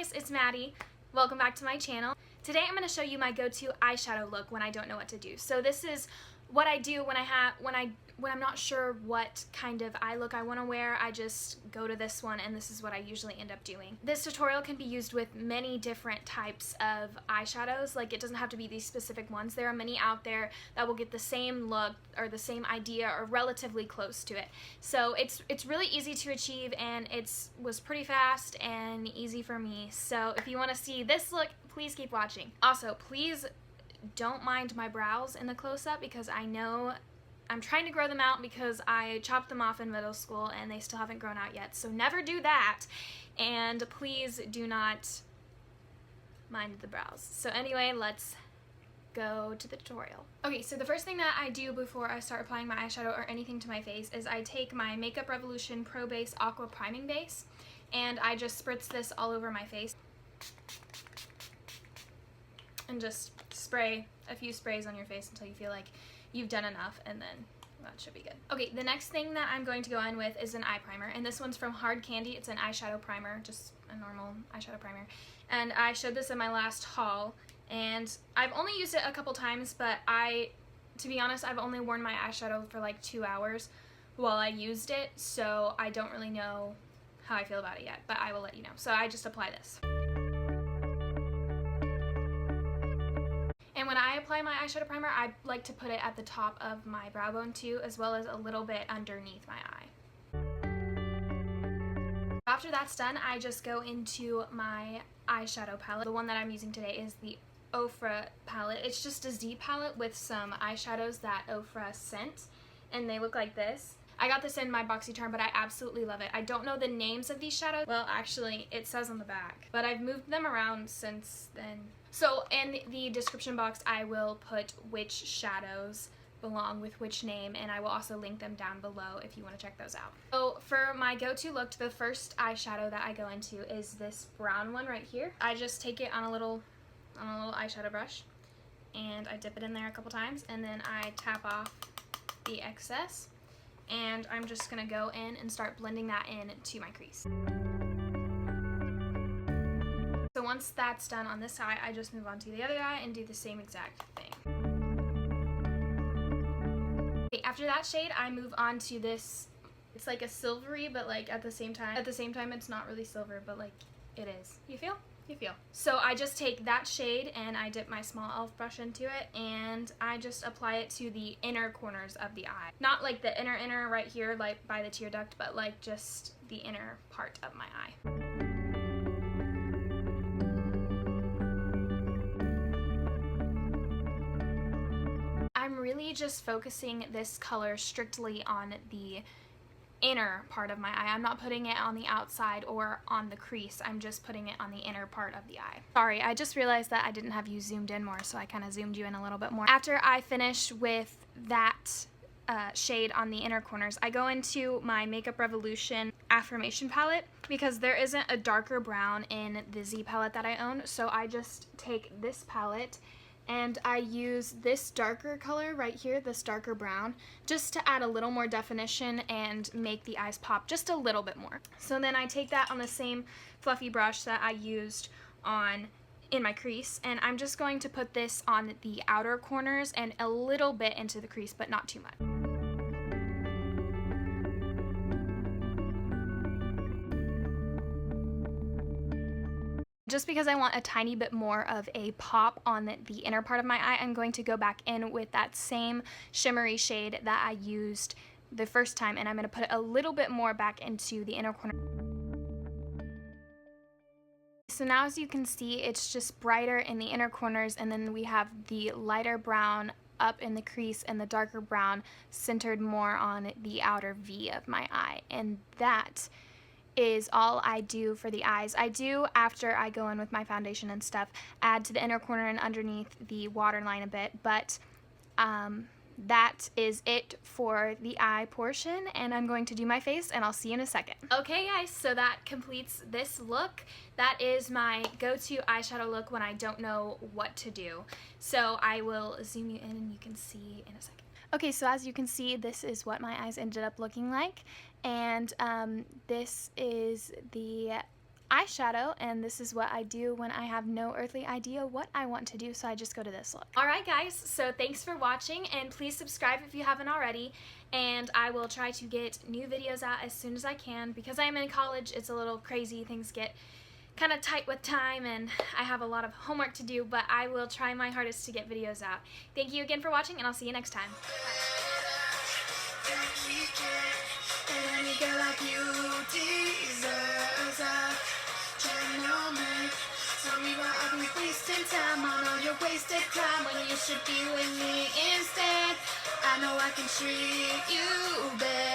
guys, it's Maddie. Welcome back to my channel. Today I'm going to show you my go-to eyeshadow look when I don't know what to do. So this is what I do when I'm not sure what kind of eye look I want to wear. I just go to this one, and this is what I usually end up doing. This tutorial can be used with many different types of eyeshadows. Like, it doesn't have to be these specific ones. There are many out there that will get the same look or the same idea or relatively close to it. So it's really easy to achieve, and was pretty fast and easy for me. So if you want to see this look, please keep watching. Also, please don't mind my brows in the close-up, because I know I'm trying to grow them out because I chopped them off in middle school and they still haven't grown out yet. So never do that, and please do not mind the brows. So anyway, let's go to the tutorial. Okay, so the first thing that I do before I start applying my eyeshadow or anything to my face is I take my Makeup Revolution Pro Base Aqua Priming Base, and I just spritz this all over my face and just spray a few sprays on your face until you feel like you've done enough, and then that should be good. Okay, the next thing that I'm going to go in with is an eye primer, and this one's from Hard Candy. It's an eyeshadow primer, just a normal eyeshadow primer, and I showed this in my last haul, and I've only used it a couple times, but to be honest, I've only worn my eyeshadow for like 2 hours while I used it, so I don't really know how I feel about it yet, but I will let you know. So I just apply this. And when I apply my eyeshadow primer, I like to put it at the top of my brow bone too, as well as a little bit underneath my eye. After that's done, I just go into my eyeshadow palette. The one that I'm using today is the Ofra palette. It's just a Z palette with some eyeshadows that Ofra sent, and they look like this. I got this in my BoxyCharm, but I absolutely love it. I don't know the names of these shadows. Well, actually, it says on the back, but I've moved them around since then. So in the description box, I will put which shadows belong with which name, and I will also link them down below if you want to check those out. So for my go-to look, the first eyeshadow that I go into is this brown one right here. I just take it on a little eyeshadow brush, and I dip it in there a couple times, and then I tap off the excess, and I'm just gonna go in and start blending that in to my crease. So once that's done on this side, I just move on to the other eye and do the same exact thing. Okay, after that shade, I move on to this. It's like a silvery, but like at the same time it's not really silver, but like it is. You feel? You feel. So I just take that shade and I dip my small e.l.f. brush into it, and I just apply it to the inner corners of the eye. Not like the inner right here, like by the tear duct, but like just the inner part of my eye. I'm really just focusing this color strictly on the inner part of my eye. I'm not putting it on the outside or on the crease. I'm just putting it on the inner part of the eye. Sorry, I just realized that I didn't have you zoomed in more, so I kind of zoomed you in a little bit more. After I finish with that shade on the inner corners, I go into my Makeup Revolution Affirmation palette, because there isn't a darker brown in the Z palette that I own, so I just take this palette and I use this darker color right here, this darker brown, just to add a little more definition and make the eyes pop just a little bit more. So then I take that on the same fluffy brush that I used in my crease, and I'm just going to put this on the outer corners and a little bit into the crease, but not too much. Just because I want a tiny bit more of a pop on the inner part of my eye, I'm going to go back in with that same shimmery shade that I used the first time, and I'm going to put a little bit more back into the inner corner. So now, as you can see, it's just brighter in the inner corners, and then we have the lighter brown up in the crease and the darker brown centered more on the outer V of my eye, and that is all I do for the eyes. I do, after I go in with my foundation and stuff, add to the inner corner and underneath the waterline a bit, but that is it for the eye portion, and I'm going to do my face, and I'll see you in a second. Okay guys, so that completes this look. That is my go-to eyeshadow look when I don't know what to do. So I will zoom you in and you can see in a second. Okay, so as you can see, this is what my eyes ended up looking like, and this is the eyeshadow, and this is what I do when I have no earthly idea what I want to do, so I just go to this look. Alright guys, so thanks for watching, and please subscribe if you haven't already, and I will try to get new videos out as soon as I can. Because I am in college, it's a little crazy, things get kind of tight with time, and I have a lot of homework to do, but I will try my hardest to get videos out. Thank you again for watching, and I'll see you next time. Tell me why I've been wasting time on all your wasted time when you should be with me instead. I know I can treat you better.